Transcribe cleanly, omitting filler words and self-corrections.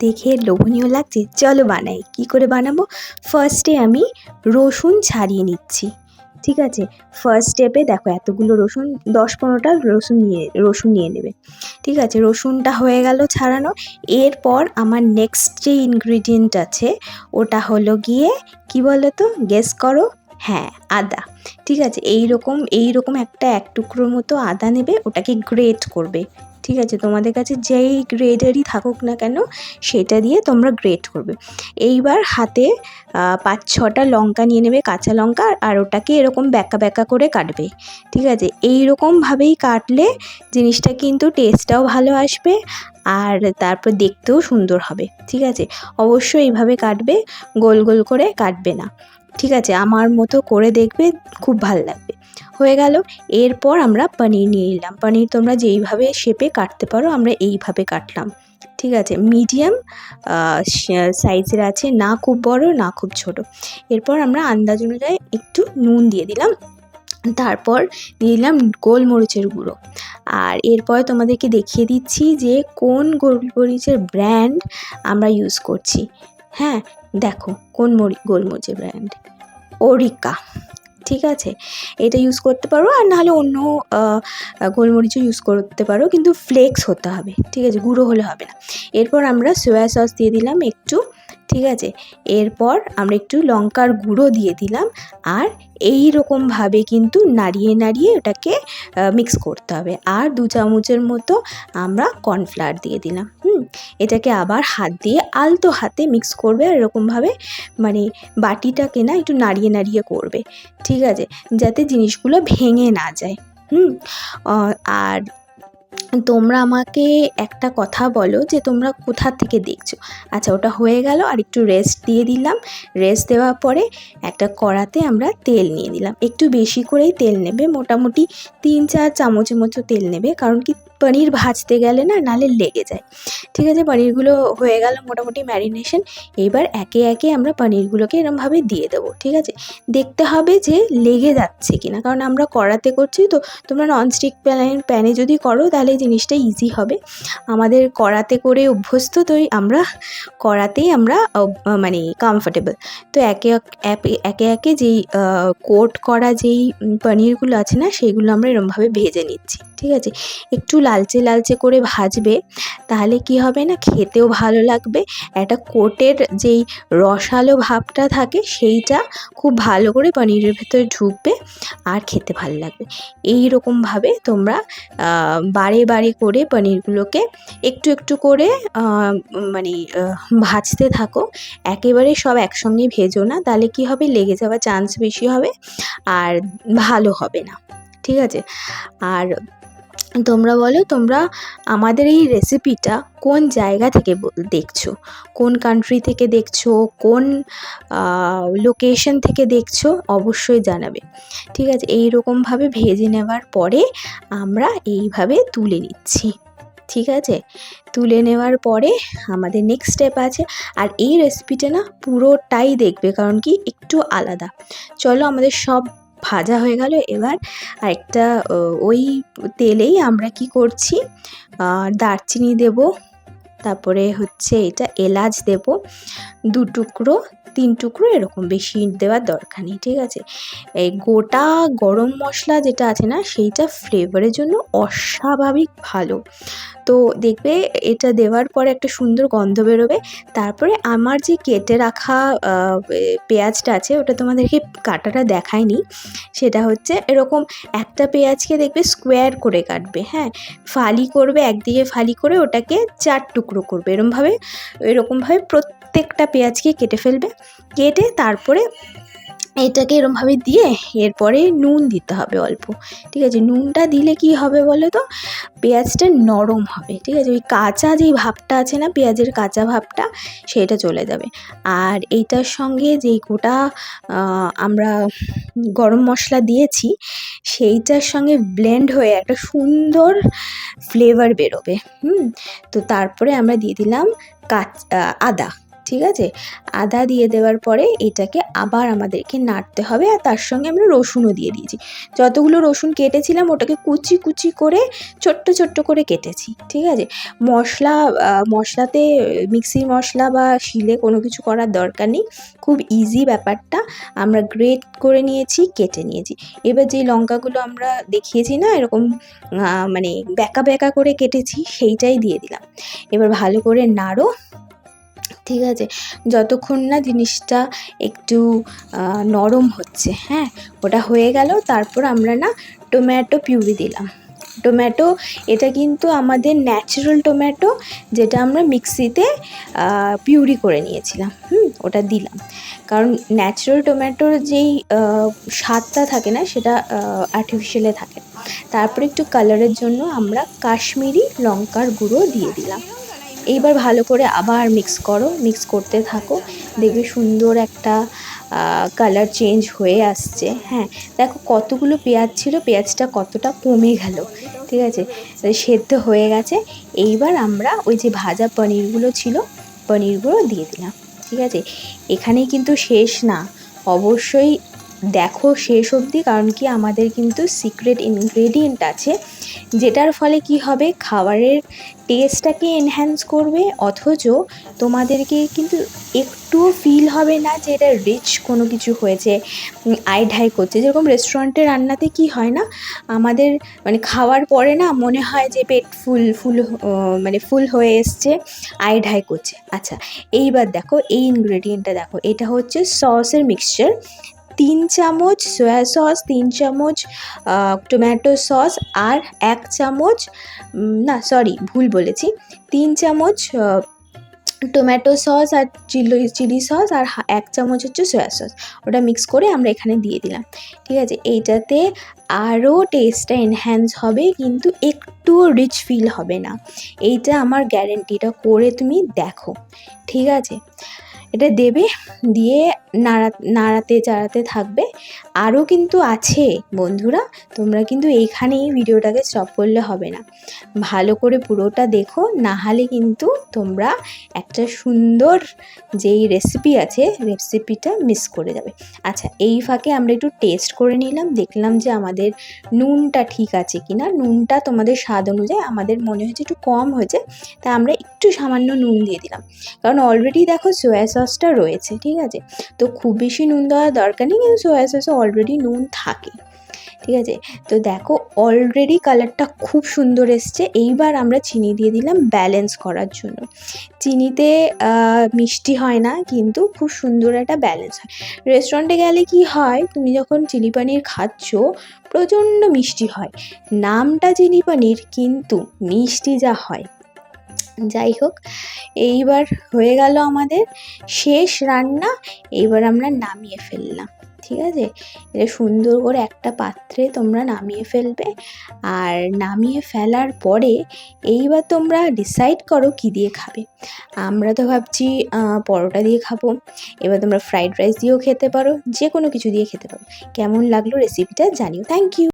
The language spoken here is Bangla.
দেখে লোভনীয় লাগছে, চলো বানাই। কি করে বানাবো? ফার্স্টে আমি রসুন ছাড়িয়ে নিচ্ছি। ঠিক আছে, ফার্স্ট স্টেপে দেখো এতগুলো রসুন, 10-15টা রসুন নিয়ে নেবে। ঠিক আছে, রসুনটা হয়ে গেল ছাড়ানো। এরপর আমার নেক্সট যে ইনগ্রিডিয়েন্ট আছে ওটা হলো গিয়ে কি বলো তো, গেস করো। হ্যাঁ, আদা। ঠিক আছে, এইরকম এক টুকরোর মতো আদা নেবে, ওটাকে গ্রেট করবে। ঠিক আছে, তোমাদের কাছে যেই গ্রেডারই থাকুক না কেন সেটা দিয়ে তোমরা গ্রেট করবে। এইবার হাতে 5-6টা লঙ্কা নিয়ে নেবে, কাঁচা লঙ্কা, আর ওটাকে এরকম ব্যাকা করে কাটবে। ঠিক আছে, এইরকমভাবেই কাটলে জিনিসটা কিন্তু টেস্টটাও ভালো আসবে আর তারপর দেখতেও সুন্দর হবে। ঠিক আছে, অবশ্যই এইভাবে কাটবে, গোল গোল করে কাটবে না। ঠিক আছে, আমার মতো করে দেখবে, খুব ভালো লাগবে। হয়ে গেল। এরপর আমরা পনির নিয়ে নিলাম। পনির তোমরা যেইভাবে শেপে কাটতে পারো, আমরা এইভাবে কাটলাম। ঠিক আছে, মিডিয়াম সাইজের আছে, না খুব বড় না খুব ছোট। এরপর আমরা আন্দাজ অনুযায়ী একটু নুন দিয়ে দিলাম, তারপর দিয়ে দিলাম গোলমরিচের গুঁড়ো। আর এরপর তোমাদেরকে দেখিয়ে দিচ্ছি যে কোন গোলমরিচের ব্র্যান্ড আমরা ইউজ করছি। হ্যাঁ, দেখো কোন গোলমরিচের ব্র্যান্ড, ওরিকা। ঠিক আছে, এটা ইউজ করতে পারো, আর নাহলে অন্য গোলমরিচও ইউজ করতে পারো, কিন্তু ফ্লেক্স হতে হবে। ঠিক আছে, গুঁড়ো হলে হবে না। এরপর আমরা সয়া সস দিয়ে দিলাম একটু। ঠিক আছে, এরপর আমরা একটু লঙ্কার গুঁড়ো দিয়ে দিলাম, আর এই রকমভাবে কিন্তু নাড়িয়ে ওটাকে মিক্স করতে হবে। আর 2 চামচের মতো আমরা কর্নফ্লাওয়ার দিয়ে দিলাম। এটাকে আবার হাত দিয়ে আলতো হাতে মিক্স করবে, আর এরকমভাবে মানে বাটিটাকে না একটু নাড়িয়ে করবে। ঠিক আছে, যাতে জিনিসগুলো ভেঙে না যায়। আর তোমরা আমাকে একটা কথা বলো যে তোমরা কোথা থেকে দেখছো। আচ্ছা, ওটা হয়ে গেল, আর একটু রেস্ট দিয়ে দিলাম। রেস্ট দেওয়ার পরে একটা কড়াতে আমরা তেল নিয়ে নিলাম। একটু বেশি করেই তেল নেবে, মোটামুটি 3-4 চামচের মতো তেল নেবে, কারণ কি পনির ভাজতে গেলে না নাহলে লেগে যায়। ঠিক আছে, পনিরগুলো হয়ে গেল মোটামুটি ম্যারিনেশন। এবার একে একে আমরা পনিরগুলোকে এরমভাবে দিয়ে দেবো। ঠিক আছে, দেখতে হবে যে লেগে যাচ্ছে কিনা, কারণ আমরা কড়াতে করছি তো। তোমরা ননস্টিক প্যানে যদি করো তাহলে জিনিসটা ইজি হবে। আমাদের কড়াতে করে অভ্যস্ত, তো আমরা কড়াতেই আমরা মানে কমফোর্টেবল। তো একে একে যেই কোট করা যেই পনিরগুলো আছে না, সেইগুলো আমরা এরমভাবে ভেজে নিচ্ছি। ঠিক আছে, একটু লালচে করে ভাজবে, তাহলে কি হবে না, খেতেও ভালো লাগবে। একটা কোটের যেই রসালো ভাবটা থাকে সেইটা খুব ভালো করে পনিরের ভেতরে ঢুকবে, আর খেতে ভালো লাগবে। এই রকমভাবে তোমরা বারে করে পনিরগুলোকে একটু করে মানে ভাজতে থাকো। একেবারে সব একসঙ্গে ভেজো না, তাহলে কি হবে, লেগে যাওয়ার চান্স বেশি হবে আর ভালো হবে না। ঠিক আছে, আর তোমরা বলো, তোমরা আমাদের এই রেসিপিটা কোন জায়গা থেকে দেখছো, কোন কান্ট্রি থেকে দেখছো, কোন লোকেশন থেকে দেখছো, অবশ্যই জানাবে। ঠিক আছে, এই রকমভাবে ভেজে নেওয়ার পরে আমরা এইভাবে তুলে নিচ্ছি। ঠিক আছে, তুলে নেওয়ার পরে আমাদের নেক্সট স্টেপ আছে। আর এই রেসিপিটা না পুরোটাই দেখবে, কারণ কি একটু আলাদা। চলো, আমাদের সব ভাজা হয়ে গেল। এবার আরেকটা ওই তেলেই আমরা কি করছি, দারচিনি দেব, তারপরে হচ্ছে এটা এলাচ দেব 2 টুকরো 3 টুকরো, এরকম বেশি দেওয়ার দরকার নেই। ঠিক আছে, এই গোটা গরম মশলা যেটা আছে না, সেইটা ফ্লেভারের জন্য অস্বাভাবিক ভালো। তো দেখবে এটা দেওয়ার পরে একটা সুন্দর গন্ধ বেরোবে। তারপরে আমার যে কেটে রাখা পেঁয়াজটা আছে, ওটা তোমাদেরকে কাটাটা দেখায়নি। সেটা হচ্ছে এরকম একটা পেঁয়াজকে দেখবে স্কোয়ার করে কাটবে। হ্যাঁ, ফালি করবে, একদিকে ফালি করে ওটাকে 4 টুকরো করবে। এরকমভাবে প্রত্যেকটা পেঁয়াজকে কেটে ফেলবে। কেটে তারপরে এটাকে এরমভাবে দিয়ে এরপরে নুন দিতে হবে অল্প। ঠিক আছে, নুনটা দিলে কি হবে বলো তো, পেঁয়াজটা নরম হবে। ঠিক আছে, ওই কাঁচা যেই ভাবটা আছে না, পেঁয়াজের কাঁচা ভাবটা, সেটা চলে যাবে। আর এইটার সঙ্গে যেই গোটা আমরা গরম মশলা দিয়েছি, সেইটার সঙ্গে ব্লেন্ড হয়ে একটা সুন্দর ফ্লেভার বেরোবে। তো তারপরে আমরা দিয়ে দিলাম আদা। ঠিক আছে, আদা দিয়ে দেওয়ার পরে এটাকে আবার আমাদেরকে নাড়তে হবে। আর তার সঙ্গে আমরা রসুনও দিয়ে দিয়েছি। যতগুলো রসুন কেটেছিলাম ওটাকে কুচি কুচি করে ছোট্ট ছোট্ট করে কেটেছি। ঠিক আছে, মশলাতে মিক্সির মশলা বা শিলে কোনো কিছু করার দরকার নেই, খুব ইজি ব্যাপারটা। আমরা গ্রেট করে নিয়েছি, কেটে নিয়েছি। এবার যেই লঙ্কাগুলো আমরা দেখিয়েছি না এরকম মানে ব্যাকা ব্যাকা করে কেটেছি, সেইটাই দিয়ে দিলাম। এবার ভালো করে নাড়ো। ঠিক আছে, যতক্ষণ না জিনিসটা একটু নরম হচ্ছে, হ্যাঁ, ওটা হয়ে গেল। তারপর আমরা না টমেটো পিউরি দিলাম। টমেটো এটা কিন্তু আমাদের ন্যাচারাল টমেটো, যেটা আমরা মিক্সিতে পিউরি করে নিয়েছিলাম। ওটা দিলাম, কারণ ন্যাচারাল টমেটোর যেই স্বাদটা থাকে না সেটা আর্টিফিশিয়ালে থাকে। তারপরে একটু কালারের জন্য আমরা কাশ্মীরি লঙ্কার গুঁড়ো দিয়ে দিলাম। এইবার ভালো করে আবার মিক্স করতে থাকো, দেখবে সুন্দর একটা কালার চেঞ্জ হয়ে আসছে। হ্যাঁ, দেখো কতগুলো পেঁয়াজ ছিল, পেঁয়াজটা কতটা কমে গেল। ঠিক আছে, সেদ্ধ হয়ে গেছে। এইবার আমরা ওই যে ভাজা পনিরগুলো ছিল, পনিরগুলো দিয়ে দিলাম। ঠিক আছে, এখানেই কিন্তু শেষ না, অবশ্যই দেখো শেষ অবধি, কারণ কি আমাদের কিন্তু সিক্রেট ইনগ্রেডিয়েন্ট আছে, যেটার ফলে কি হবে, খাবারের টেস্টটাকে এনহ্যান্স করবে, অথচ তোমাদেরকে কিন্তু একটুও ফিল হবে না যে এটা রিচ কোনো কিছু হয়েছে, আই করছে। যেরকম রেস্টুরেন্টে রান্নাতে কি হয় না, আমাদের মানে খাওয়ার পরে না মনে হয় যে পেট মানে ফুল হয়ে এসছে, আই করছে। আচ্ছা, এইবার দেখো এই ইনগ্রেডিয়েন্টটা দেখো, এটা হচ্ছে সসের মিক্সচার। 3 চামচ সয়া সস, 3 চামচ টমেটো সস, আর 1 চামচ না সরি ভুল বলেছি, 3 চামচ টমেটো সস আর চিলি সস, আর 1 চামচ হচ্ছে সয়া সস। ওটা মিক্স করে আমরা এখানে দিয়ে দিলাম। ঠিক আছে, এইটাতে আরও টেস্টটা এনহ্যান্স হবে, কিন্তু একটুও রিচ ফিল হবে না। এইটা আমার গ্যারেন্টিটা করে তুমি দেখো। ঠিক আছে, এটা দেবে, দিয়ে নাড়াতে চাড়াতে থাকবে। আরও কিন্তু আছে বন্ধুরা, তোমরা কিন্তু এইখানেই ভিডিওটাকে স্টপ করলে হবে না, ভালো করে পুরোটা দেখো, না হলে কিন্তু তোমরা একটা সুন্দর যেই রেসিপি আছে রেসিপিটা মিস করে যাবে। আচ্ছা, এই ফাঁকে আমরা একটু টেস্ট করে নিলাম, দেখলাম যে আমাদের নুনটা ঠিক আছে কিনা। নুনটা তোমাদের স্বাদ অনুযায়ী, আমাদের মনে হয়েছে একটু কম হয়েছে, তাই আমরা একটু সামান্য নুন দিয়ে দিলাম, কারণ অলরেডি দেখো সয়া সসটা রয়েছে। ঠিক আছে, তো খুব বেশি নুন দেওয়ার দরকার নেই, কিন্তু সয়া সসে অলরেডি নুন থাকে। ঠিক আছে, তো দেখো অলরেডি কালারটা খুব সুন্দর এসছে। এইবার আমরা চিনি দিয়ে দিলাম ব্যালেন্স করার জন্য। চিনিতে মিষ্টি হয় না, কিন্তু খুব সুন্দর একটা ব্যালেন্স হয়। রেস্টুরেন্টে গেলে কি হয়, তুমি যখন চিলি পনির খাচ্ছ প্রচণ্ড মিষ্টি হয়, নামটা চিলি পনির, কিন্তু মিষ্টি যা হয়। যাই হোক, এইবার হয়ে গেল আমাদের শেষ রান্না। এইবার আমরা নামিয়ে ফেললাম। ঠিক আছে, এটা সুন্দর করে একটা পাত্রে তোমরা নামিয়ে ফেলবে। আর নামিয়ে ফেলার পরে এইবার তোমরা ডিসাইড করো কী দিয়ে খাবে। আমরা তো ভাবছি পরোটা দিয়ে খাবো। এবার তোমরা ফ্রাইড রাইস দিয়েও খেতে পারো, যে কোনো কিছু দিয়ে খেতে পারো। কেমন লাগলো রেসিপিটা জানিও। Thank you.